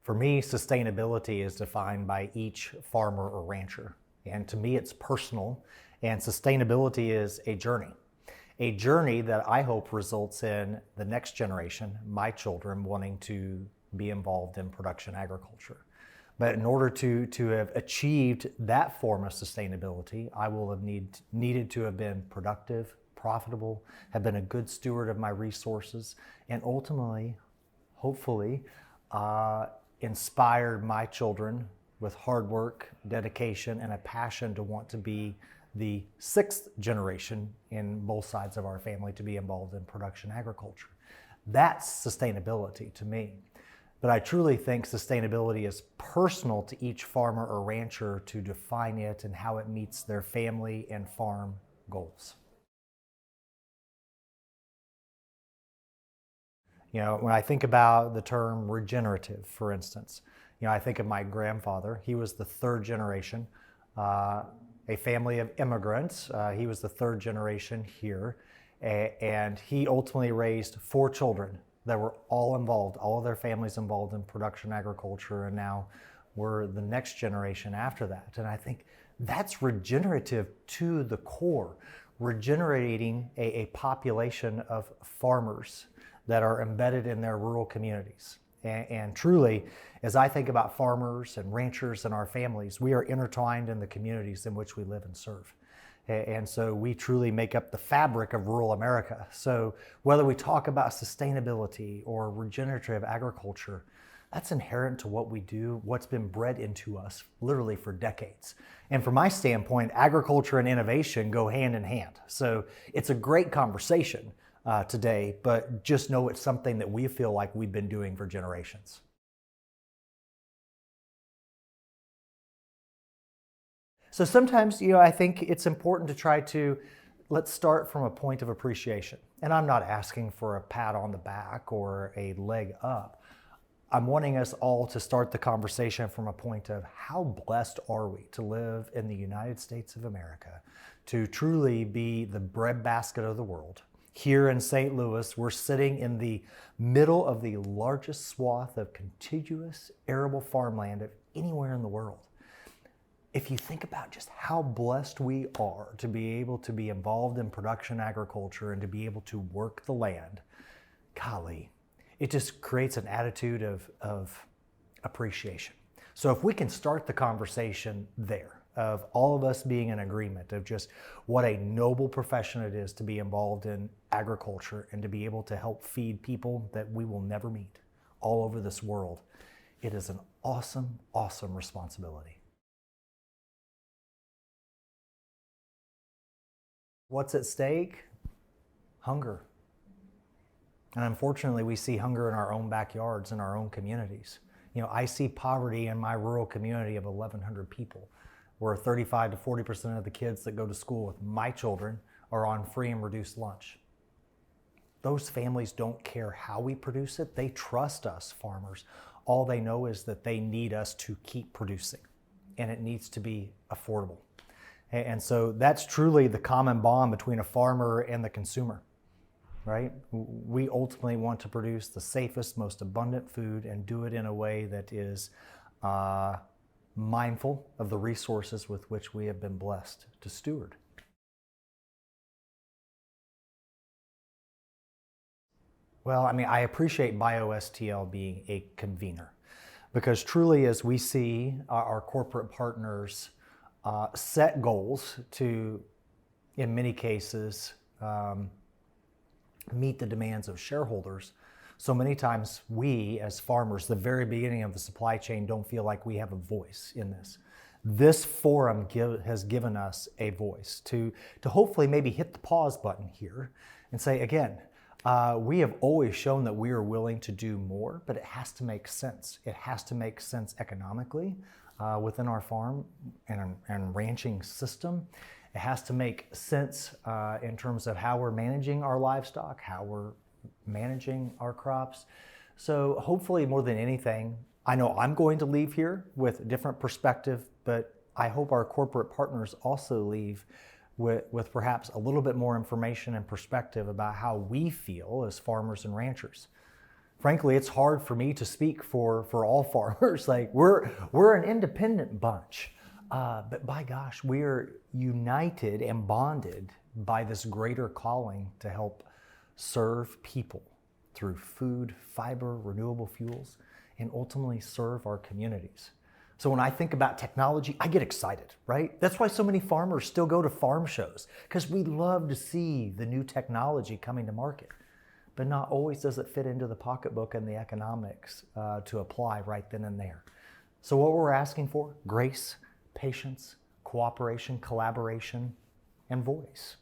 For me, sustainability is defined by each farmer or rancher. And to me, it's personal. And sustainability is a journey that I hope results in the next generation, my children, wanting to be involved in production agriculture. But in order to have achieved that form of sustainability, I will have needed to have been productive, profitable, have been a good steward of my resources, and ultimately, hopefully, inspired my children with hard work, dedication, and a passion to want to be the sixth generation in both sides of our family to be involved in production agriculture. That's sustainability to me. But I truly think sustainability is personal to each farmer or rancher to define it and how it meets their family and farm goals. You know, when I think about the term regenerative, for instance, you know, I think of my grandfather. He was the third generation, a family of immigrants. He was the third generation here, and he ultimately raised 4 children that were all involved, all of their families involved in production agriculture, and now we're the next generation after that. And I think that's regenerative to the core, regenerating a population of farmers that are embedded in their rural communities. And truly, as I think about farmers and ranchers and our families, we are intertwined in the communities in which we live and serve. And so we truly make up the fabric of rural America. So whether we talk about sustainability or regenerative agriculture, that's inherent to what we do, what's been bred into us literally for decades. And from my standpoint, agriculture and innovation go hand in hand. So it's a great conversation today, but just know it's something that we feel like we've been doing for generations. So sometimes, you know, I think it's important to try to, let's start from a point of appreciation. And I'm not asking for a pat on the back or a leg up. I'm wanting us all to start the conversation from a point of how blessed are we to live in the United States of America, to truly be the breadbasket of the world. Here in St. Louis, we're sitting in the middle of the largest swath of contiguous arable farmland of anywhere in the world. If you think about just how blessed we are to be able to be involved in production agriculture and to be able to work the land, golly, it just creates an attitude of appreciation. So if we can start the conversation there, of all of us being in agreement of just what a noble profession it is to be involved in agriculture and to be able to help feed people that we will never meet all over this world, it is an awesome, awesome responsibility. What's at stake? Hunger. And unfortunately, we see hunger in our own backyards, in our own communities. You know, I see poverty in my rural community of 1,100 people, where 35 to 40% of the kids that go to school with my children are on free and reduced lunch. Those families don't care how we produce it. They trust us, farmers. All they know is that they need us to keep producing, and it needs to be affordable. And so that's truly the common bond between a farmer and the consumer, right? We ultimately want to produce the safest, most abundant food and do it in a way that is mindful of the resources with which we have been blessed to steward. Well, I mean, I appreciate BioSTL being a convener because truly as we see our corporate partners set goals to, in many cases, meet the demands of shareholders. So many times we, as farmers, the very beginning of the supply chain, don't feel like we have a voice in this. This forum has given us a voice to hopefully maybe hit the pause button here and say, again, we have always shown that we are willing to do more, but it has to make sense. It has to make sense economically within our farm and ranching system. It has to make sense in terms of how we're managing our livestock, how we're managing our crops. So hopefully more than anything, I know I'm going to leave here with a different perspective, but I hope our corporate partners also leave with perhaps a little bit more information and perspective about how we feel as farmers and ranchers. frankly, it's hard for me to speak for all farmers. Like we're an independent bunch, but by gosh, we're united and bonded by this greater calling to help serve people through food, fiber, renewable fuels, and ultimately serve our communities. So when I think about technology, I get excited, right? That's why so many farmers still go to farm shows, because we love to see the new technology coming to market. But not always does it fit into the pocketbook and the economics to apply right then and there. So what we're asking for, grace, patience, cooperation, collaboration, and voice.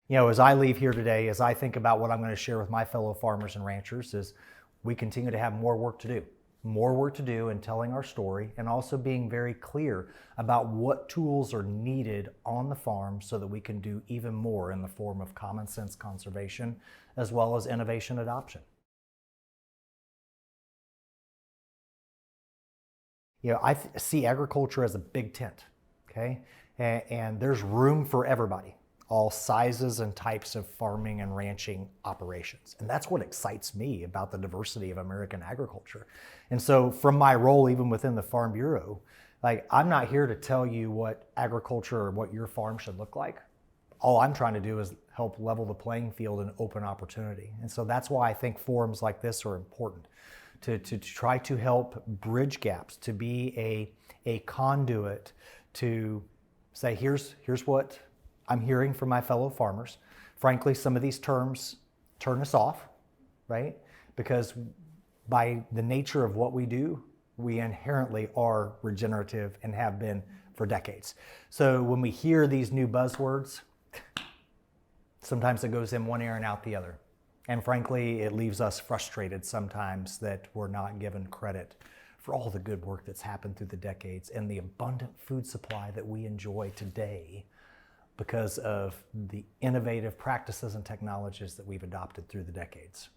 You know, as I leave here today, as I think about what I'm going to share with my fellow farmers and ranchers, is we continue to have more work to do. More work to do in telling our story, and also being very clear about what tools are needed on the farm so that we can do even more in the form of common sense conservation as well as innovation adoption. You know, I see agriculture as a big tent, okay? And there's room for everybody, all sizes and types of farming and ranching operations. And that's what excites me about the diversity of American agriculture. And so from my role, even within the Farm Bureau, like, I'm not here to tell you what agriculture or what your farm should look like. All I'm trying to do is help level the playing field and open opportunity. And so that's why I think forums like this are important, to try to help bridge gaps, to be a conduit to say, here's what I'm hearing from my fellow farmers. Frankly, some of these terms turn us off, right? Because by the nature of what we do, we inherently are regenerative and have been for decades. So when we hear these new buzzwords, sometimes it goes in one ear and out the other. And frankly, it leaves us frustrated sometimes that we're not given credit for all the good work that's happened through the decades and the abundant food supply that we enjoy today because of the innovative practices and technologies that we've adopted through the decades.